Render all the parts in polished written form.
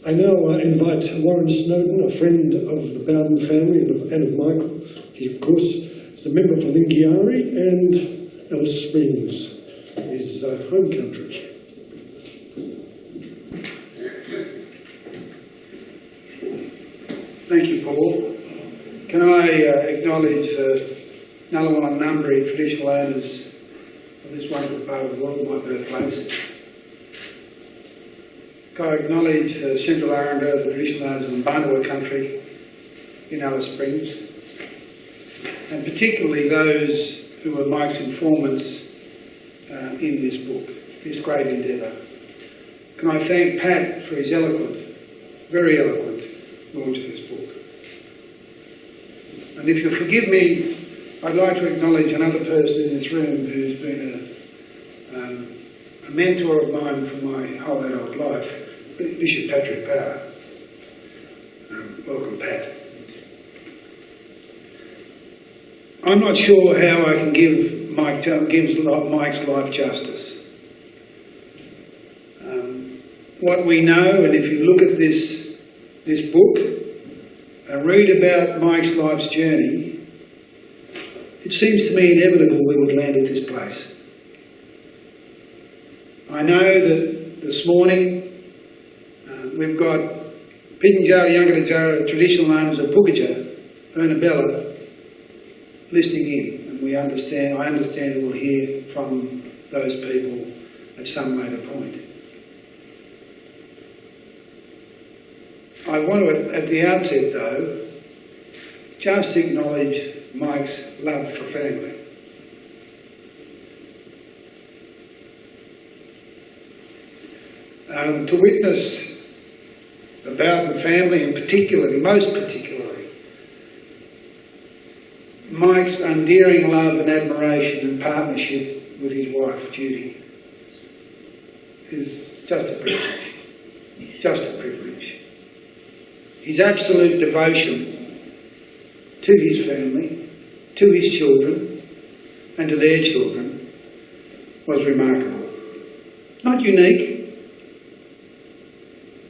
I now invite Warren Snowdon, a friend of the Bowden family and of Michael. He, of course, is the member for Lingiari and Alice Springs, his home country. Thank you, Paul. Can I acknowledge the Ngunnawal and Ngambri traditional owners of this wonderful part of the world, my birthplace. Can I acknowledge the Central Aranda, the traditional owners of the Bandawa country in Alice Springs, and particularly those who were Mike's informants in this book, this great endeavour. Can I thank Pat for his eloquent, very eloquent launch of this book. And if you'll forgive me, I'd like to acknowledge another person in this room who's been a mentor of mine for my whole adult life, Bishop Patrick Power. Welcome, Pat. I'm not sure how I can give Mike's life justice. What we know, and if you look at this book and read about Mike's life's journey, it seems to me inevitable we would land at this place. I know that this morning we've got Pitjantjatjara, Yangatjatjara, traditional owners of Pukaja, Ernabella, listening in, and I understand we'll hear from those people at some later point. I want to, at the outset though, just acknowledge Mike's love for family. To witness the Bowden family, and most particularly, Mike's endearing love and admiration and partnership with his wife, Judy, is just a privilege. Just a privilege. His absolute devotion to his family, to his children, and to their children was remarkable. Not unique,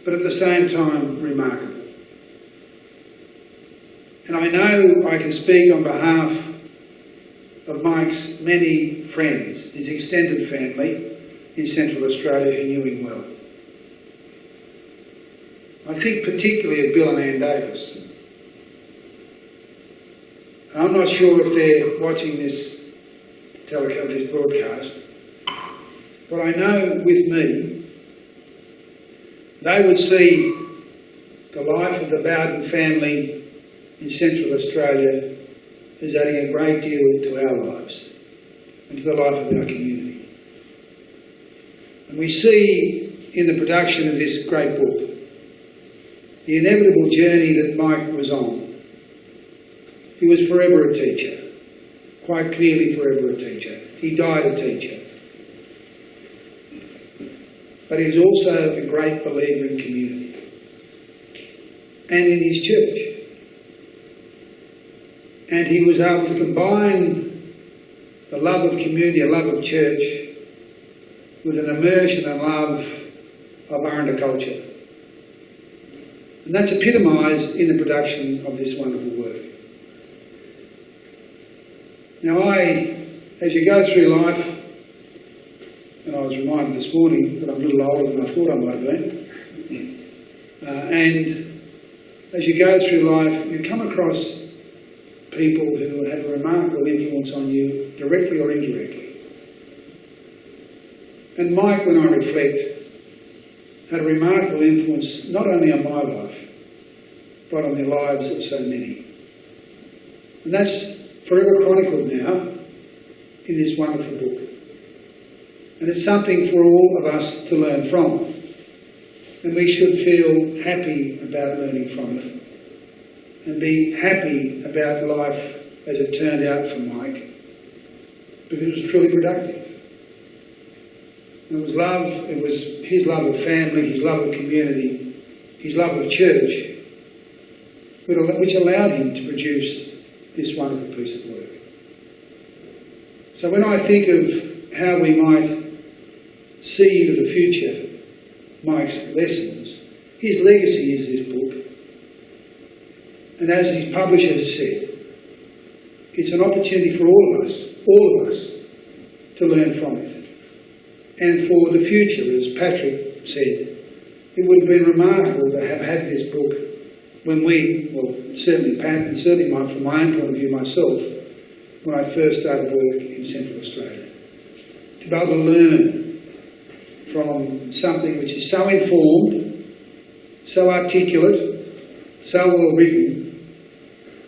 but at the same time remarkable. And I know I can speak on behalf of Mike's many friends, his extended family in Central Australia who knew him well. I think particularly of Bill and Ann Davis. And I'm not sure if they're watching this broadcast, but I know with me they would see the life of the Bowden family in Central Australia as adding a great deal to our lives and to the life of our community. And we see in the production of this great book the inevitable journey that Mike was on. He was forever a teacher, quite clearly forever a teacher. He died a teacher. But he was also a great believer in community and in his church. And he was able to combine the love of community, a love of church, with an immersion and love of Aranda culture. And that's epitomised in the production of this wonderful work. Now as you go through life, and I was reminded this morning that I'm a little older than I thought I might have been, and as you go through life, you come across people who have a remarkable influence on you, directly or indirectly. And Mike, when I reflect, had a remarkable influence not only on my life, but on the lives of so many. And that's forever chronicled now in this wonderful book. And it's something for all of us to learn from. And we should feel happy about learning from it. And be happy about life as it turned out for Mike. Because it was truly productive. It was love, it was his love of family, his love of community, his love of church, which allowed him to produce this wonderful piece of work. So when I think of how we might see into the future Mike's lessons, His legacy is this book. And as his publisher has said, it's an opportunity for all of us, to learn from it. And for the future, as Patrick said, it would have been remarkable to have had this book when we, well, certainly Pat, and certainly from my own point of view myself, when I first started work in Central Australia. To be able to learn from something which is so informed, so articulate, so well written,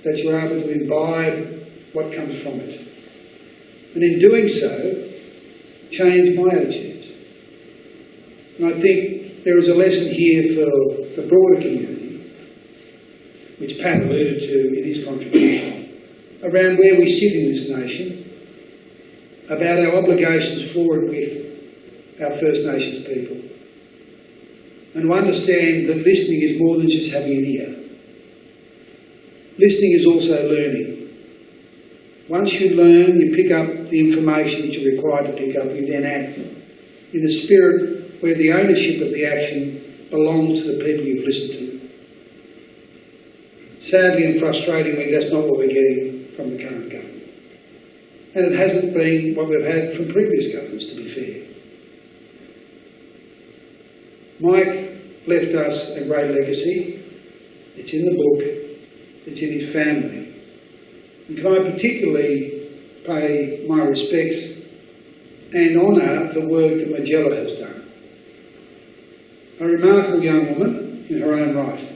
that you're able to imbibe what comes from it. And in doing so, change my attitudes. And I think there is a lesson here for the broader community, which Pat alluded to in his contribution, around where we sit in this nation, about our obligations for and with our First Nations people. And to understand that listening is more than just having an ear. Listening is also learning. Once you learn, you pick up the information that you're required to pick up, you then act in a spirit where the ownership of the action belongs to the people you've listened to. Sadly and frustratingly, that's not what we're getting from the current government. And it hasn't been what we've had from previous governments, to be fair. Mike left us a great legacy. It's in the book. It's in his family. And can I particularly pay my respects and honour the work that Magella has done. A remarkable young woman in her own right.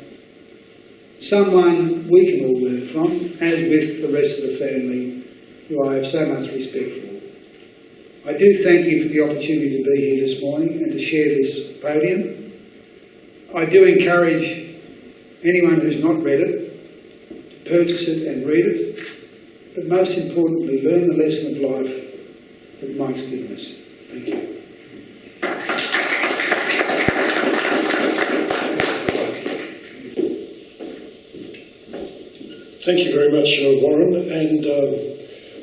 Someone we can all learn from, as with the rest of the family, who I have so much respect for. I do thank you for the opportunity to be here this morning and to share this podium. I do encourage anyone who's not read it to purchase it and read it, but most importantly, learn the lesson of life that Mike's given us. Thank you. Thank you very much, Warren, and